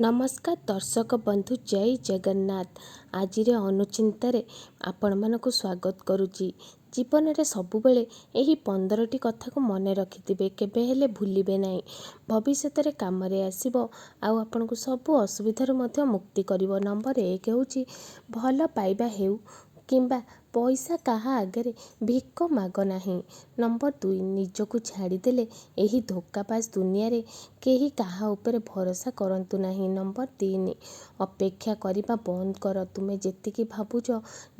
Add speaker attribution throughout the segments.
Speaker 1: नमस्कार दर्शक बंधु जय जगन्नाथ। आज अनुचिंतारे आपण मानक स्वागत करुच्ची। जीवन में सबुबले यही 15टी कथा को मन रखिथिबे, केबे हेले भूलिबे नहीं। भविष्य रे काम रे आसीबो आउ आपन को सबु असुविधार मध्य मुक्ति करिवो। नंबर 1 हेउची भल पाइबा हेउ किंबा पैसा काहा आगे भिक माग नहीं। नंबर 2 निजको छाड़ीदेले यही धोखाबाज दुनिया रे केही काहा उपरे भरोसा करंतु नहीं। नंबर 3 अपेक्षा करिबा बंद कर, तुमे जेतिकी भाबुच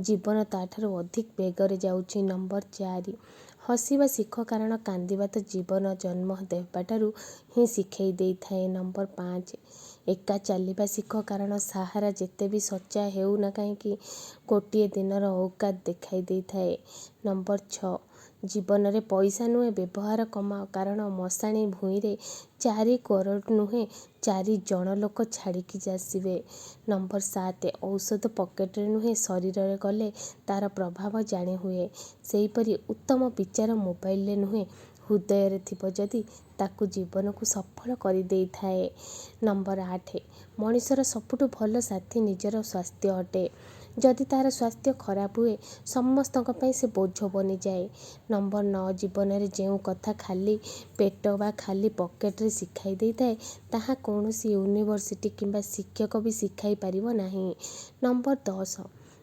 Speaker 1: जीवन ताठारु अधिक बेगरे जाउची। नंबर 4 हसीबा शिख, कारण कांदिबा तो जीवन जन्म देबाटारू ही शिखई देई थाए। नंबर 5 एका चलिबा शिख, कारण सहारा जेते भी सच्चा हेउ ना कहीं गोटे दिनर औकात देखाई दे थाए। नंबर 6 जीवन रे पैसा नुहे व्यवहार कमाओ, कारण मशाणी भूई रे 4 करोड़ नुहे 4 जन लोक छाड़िकी जासिबे। नंबर 7 औषध पकेट रे नुहे शरीर रे गले तार प्रभाव जाणी हुए। सेहीपरि उत्तम विचार मोबाइल रे नुहे हृदय रे थिबो जदि ताकू जीवन को सफल कर दे थाए। नंबर 8 मनीषर सबुठु भल साथी निजर स्वास्थ्य अटे। जदि तार स्वास्थ्य खराब हुए समस्त से बोझ बनी जाए। नंबर 9 जीवन में जो कथा खाली पेट बा खाली पकेट रे शिखाई दे थाए ताहा कौनसी यूनिवर्सिटी किंबा शिक्षक भी शिखाई पारिबो नाही। नंबर 10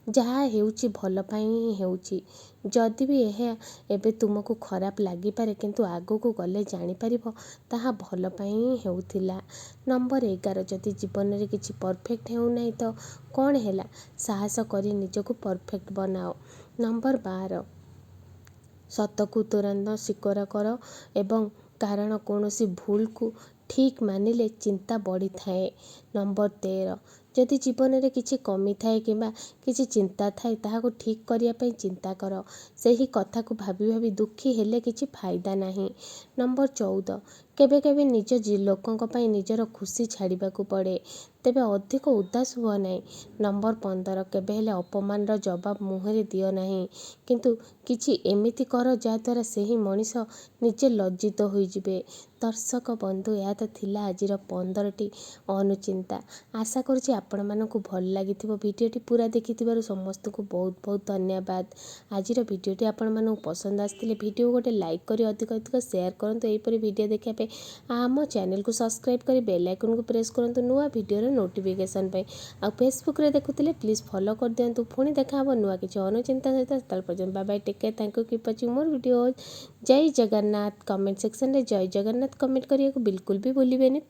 Speaker 1: जहाँ हेउची भल पाई ही हेउची। जदि भी यह एबे तुमको खराब लगी पारे, किंतु आगो को गले जानी पारिबो ताहा भल पाई ही हेउथिला। नंबर 11 जदि जीवन में किसी परफेक्ट हेउ नहीं तो कौन हैला, साहस करी निजको परफेक्ट बनाओ। नंबर 12 सतकू तुरंत स्वीकार कर एवं कारण कौनसी भूल को ठीक मानिले चिंता बढ़ी थाए। नंबर 13 जदि जीवन में किसी कमी थाए किंबा किसी चिंता थाए ताहाको ठीक करिया पई चिंता कर। सही कथा को भाभी भाभी दुखी हेले किसी फायदा नहीं। नंबर 14 केबे केबे निज लोकंक पई निजर खुशी छाड़िबा को पड़े, तेबे अधिक उदास हुआ नहीं। नंबर 15 केबे हेले अपमान रो जवाब मुहरे दियो नहीं, किंतु किछि एमिति कर जा द्वारा सेही मनीष निजे लज्जित होई जिबे। दर्शक बंधु या तो थिला आजिर 15टी अनुचिंता। आशा करुछि आपण मानकु भल लागिथिबो। भिडियोटी पूरा देखिथिबारु समस्त को बहुत बहुत धन्यवाद। आजिर भिडियोटी आपण मानकु पसंद आस्थिले भिडियो गोटे लाइक करी अधिक अधिक शेयर करंतु। एहिपरि भिडियो देखिया पे आम चैनल को सब्सक्राइब करी बेल आइकन को प्रेस करंतु नुआ भिडियो नोटिफिकेशन पे। आ फेसबुक रे देखुथिले प्लीज फॉलो कर दियंतु। पुणी देखा हबो नुआ किछि अनुचिंता सहित। तल पर्यंत bye bye, take care, thank you, keep watching more videos. जय जगन्नाथ। कमेंट सेक्शन रे जय जगन्नाथ कमेंट करिया को बिल्कुल भी भूलिबेनी।